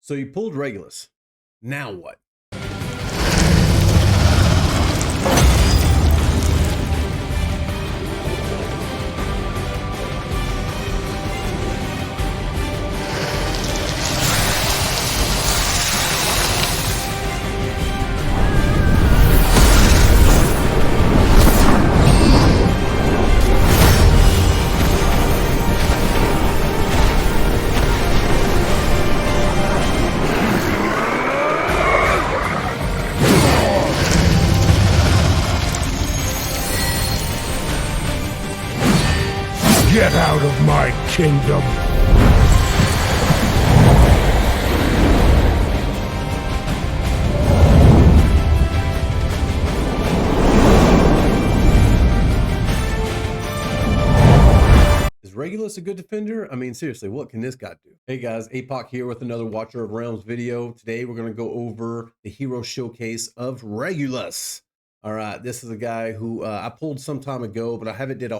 So you pulled Regulus. Now what? Get out of my kingdom! Is Regulus a good defender? I mean, seriously, what can this guy do? Hey guys, Apoc here with another Watcher of Realms video. Today we're going to go over the hero showcase of Regulus. All right, this is a guy who I pulled some time ago, but I haven't done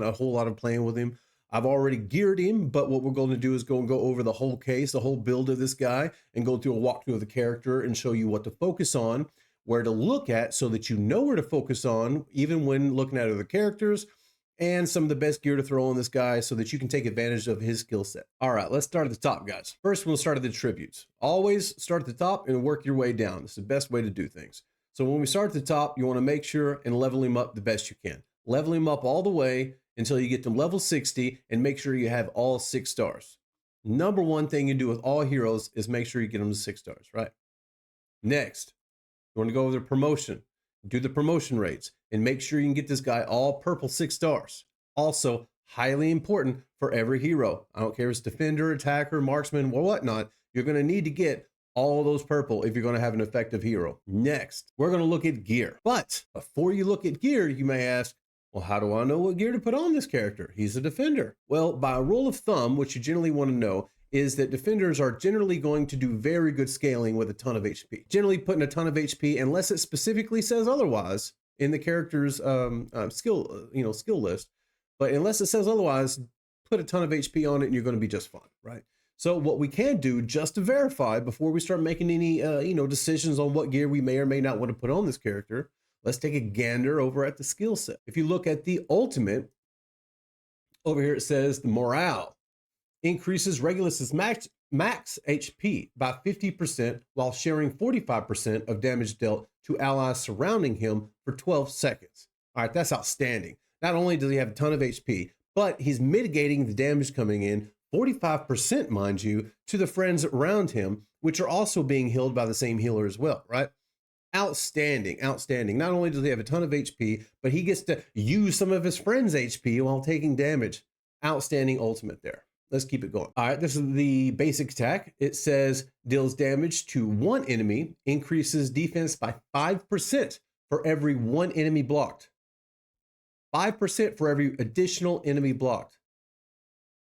a whole lot of playing with him. I've already geared him, but what we're going to do is go over the whole case, the whole build of this guy, and go through a walkthrough of the character and show you what to focus on, where to look at, so that you know where to focus on, even when looking at other characters, and some of the best gear to throw on this guy so that you can take advantage of his skill set. All right, let's start at the top, guys. First, we'll start at the tributes. Always start at the top and work your way down. It's the best way to do things. So when we start at the top, you want to make sure and level him up the best you can. Level him up all the way until you get to level 60 and make sure you have all 6 stars. Number one thing you do with all heroes is make sure you get them to 6 stars, right? Next, you want to go over the promotion. Do the promotion rates and make sure you can get this guy all purple 6 stars. Also, highly important for every hero. I don't care if it's defender, attacker, marksman, or whatnot. You're going to need to get all those purple if you're going to have an effective hero. Next, we're going to look at gear. But before you look at gear, you may ask, well, how do I know what gear to put on this character? He's a defender. Well, by a rule of thumb, what you generally want to know is that defenders are generally going to do very good scaling with a ton of HP. Generally putting a ton of HP, unless it specifically says otherwise in the character's skill list. But unless it says otherwise, put a ton of HP on it and you're going to be just fine, right? So what we can do, just to verify before we start making any decisions on what gear we may or may not want to put on this character, let's take a gander over at the skill set. If you look at the ultimate, over here it says the morale increases Regulus's max HP by 50% while sharing 45% of damage dealt to allies surrounding him for 12 seconds. All right, that's outstanding. Not only does he have a ton of HP, but he's mitigating the damage coming in 45%, mind you, to the friends around him, which are also being healed by the same healer as well, right? Outstanding, outstanding. Not only does he have a ton of HP, but he gets to use some of his friends' HP while taking damage. Outstanding ultimate there. Let's keep it going. All right, this is the basic attack. It says deals damage to one enemy, increases defense by 5% for every one enemy blocked. 5% for every additional enemy blocked.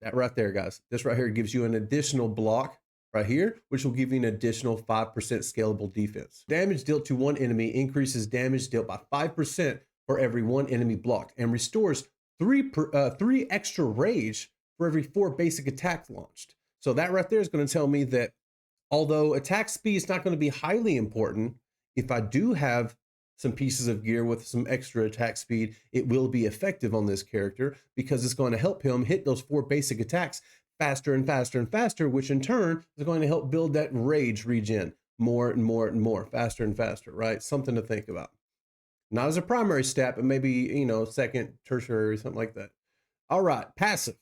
That right there, guys. This right here gives you an additional block right here, which will give you an additional 5% scalable defense. Damage dealt to one enemy increases damage dealt by 5% for every one enemy blocked and restores 3 extra rage for every 4 basic attacks launched. So that right there is going to tell me that although attack speed is not going to be highly important, if I do have some pieces of gear with some extra attack speed, it will be effective on this character because it's going to help him hit those 4 basic attacks faster and faster and faster, which in turn is going to help build that rage regen more and more and more, faster and faster, right? Something to think about. Not as a primary stat, but maybe, second, tertiary, something like that. All right, passive.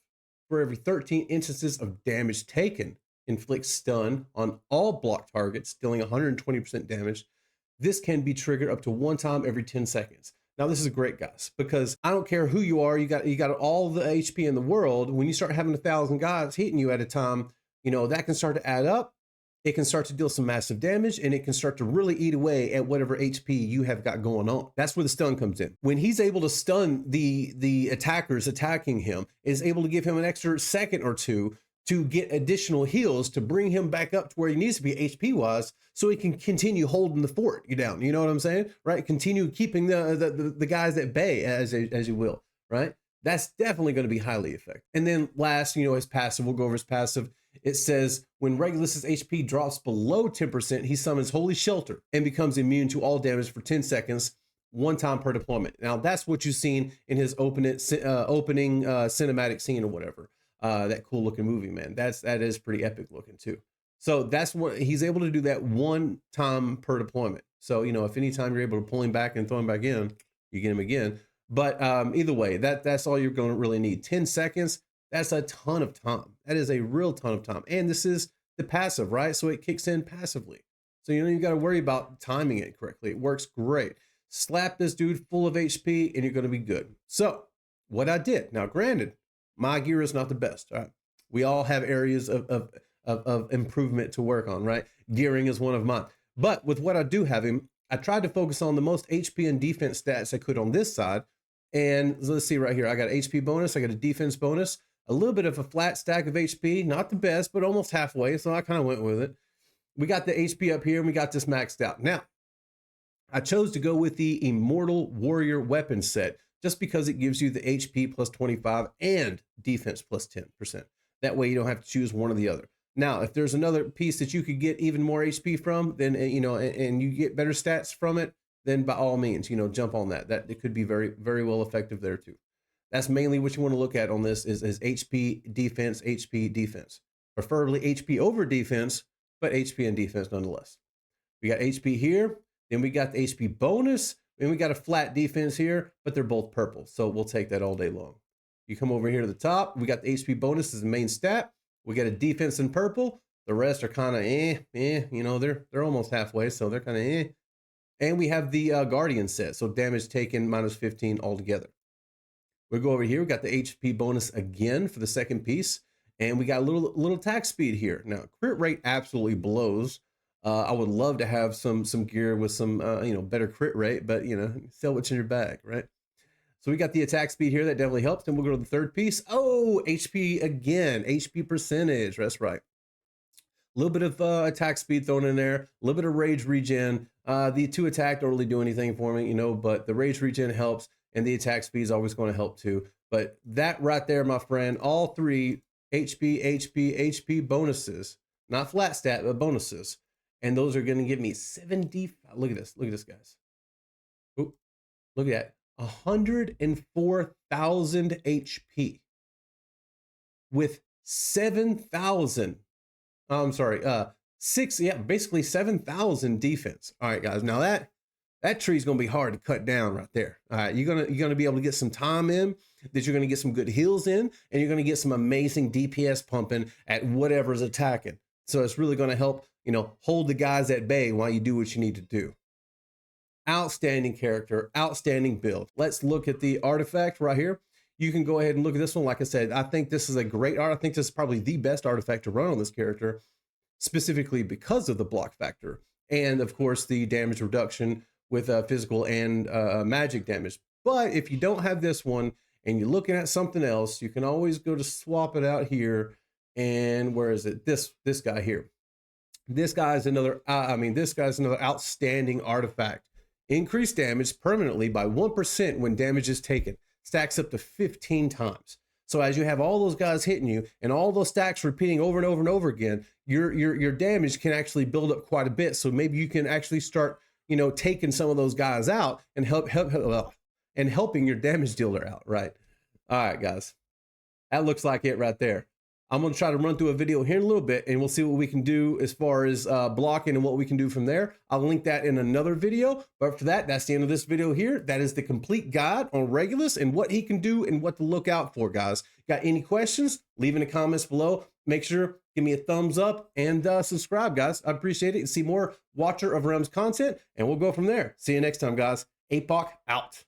For every 13 instances of damage taken, inflicts stun on all block targets, dealing 120% damage. This can be triggered up to 1 time every 10 seconds. Now, this is great, guys, because I don't care who you are. You got all the HP in the world. When you start having 1,000 guys hitting you at a time, that can start to add up. It can start to deal some massive damage, and it can start to really eat away at whatever HP you have got going on. That's where the stun comes in. When he's able to stun the attackers attacking him, is able to give him an extra second or two to get additional heals to bring him back up to where he needs to be HP wise, so he can continue holding the fort down. You know what I'm saying, right? Continue keeping the guys at bay, as you will, right? That's definitely going to be highly effective. And then last, his passive. We'll go over his passive. it says, when Regulus's HP drops below 10%, he summons Holy Shelter and becomes immune to all damage for 10 seconds, one time per deployment. Now, that's what you've seen in his opening cinematic scene or whatever. That cool looking movie, man. That is pretty epic looking too. So that's what he's able to do, that one time per deployment. So, you know, if anytime you're able to pull him back and throw him back in, you get him again. But either way, that's all you're going to really need. 10 seconds, that's a ton of time. That is a real ton of time. And this is the passive, right? So it kicks in passively. So you don't even got to worry about timing it correctly. It works great. Slap this dude full of HP and you're going to be good. So what I did, now granted, my gear is not the best. Right? We all have areas of improvement to work on, right? Gearing is one of mine. But with what I do have him, I tried to focus on the most HP and defense stats I could on this side. And let's see right here. I got an HP bonus. I got a defense bonus, a little bit of a flat stack of HP, not the best, but almost halfway. So I kind of went with it. We got the HP up here and we got this maxed out. Now, I chose to go with the Immortal Warrior weapon set just because it gives you the HP plus 25 and defense plus 10%. That way you don't have to choose one or the other. Now, if there's another piece that you could get even more HP from, then, you know, and you get better stats from it, then by all means, you know, jump on that. It could be very, very well effective there too. That's mainly what you want to look at on this is HP defense, preferably HP over defense, but HP and defense nonetheless. We got HP here, then we got the HP bonus, and we got a flat defense here, but they're both purple. So we'll take that all day long. You come over here to the top, we got the HP bonus as the main stat. We got a defense in purple. The rest are kind of you know, they're almost halfway, so they're kind of And we have the Guardian set, so damage taken minus 15 altogether. We go over here, we got the HP bonus again for the second piece, and we got a little attack speed here. Now, crit rate absolutely blows. I would love to have some gear with some you know, better crit rate, but you know, sell what's in your bag, right? So we got the attack speed here, that definitely helps. Then we'll go to the third piece. Oh, HP again, HP percentage, that's right. A little bit of attack speed thrown in there, a little bit of rage regen. The 2 attack don't really do anything for me, you know, but the rage regen helps, and the attack speed is always going to help too. But that right there, my friend, all 3 HP bonuses, not flat stat, but bonuses. And those are going to give me 75. Look at this, guys. Ooh, look at that. 104,000 HP with 7,000. I'm sorry, basically 7,000 defense. All right, guys. Now that tree's gonna be hard to cut down right there. All right, you're gonna be able to get some time in, that you're gonna get some good heals in, and you're gonna get some amazing DPS pumping at whatever's attacking. So it's really gonna help, you know, hold the guys at bay while you do what you need to do. Outstanding character, outstanding build. Let's look at the artifact right here. You can go ahead and look at this one. Like I said, I think this is a great art. I think this is probably the best artifact to run on this character, specifically because of the block factor. And of course, the damage reduction with physical and magic damage. But if you don't have this one and you're looking at something else, you can always go to swap it out here. And where is it? This guy here. This guy's another, this guy's another outstanding artifact. Increased damage permanently by 1% when damage is taken. Stacks up to 15 times. So as you have all those guys hitting you and all those stacks repeating over and over and over again, your damage can actually build up quite a bit. So maybe you can actually start, you know, taking some of those guys out and helping your damage dealer out, right? All right, guys, that looks like it right there. I'm going to try to run through a video here in a little bit, and we'll see what we can do as far as blocking and what we can do from there. I'll link that in another video. But for that, that's the end of this video here. That is the complete guide on Regulus and what he can do and what to look out for, guys. Got any questions? Leave in the comments below. Make sure, give me a thumbs up and subscribe, guys. I appreciate it. See more Watcher of Realms content, and we'll go from there. See you next time, guys. APOC out.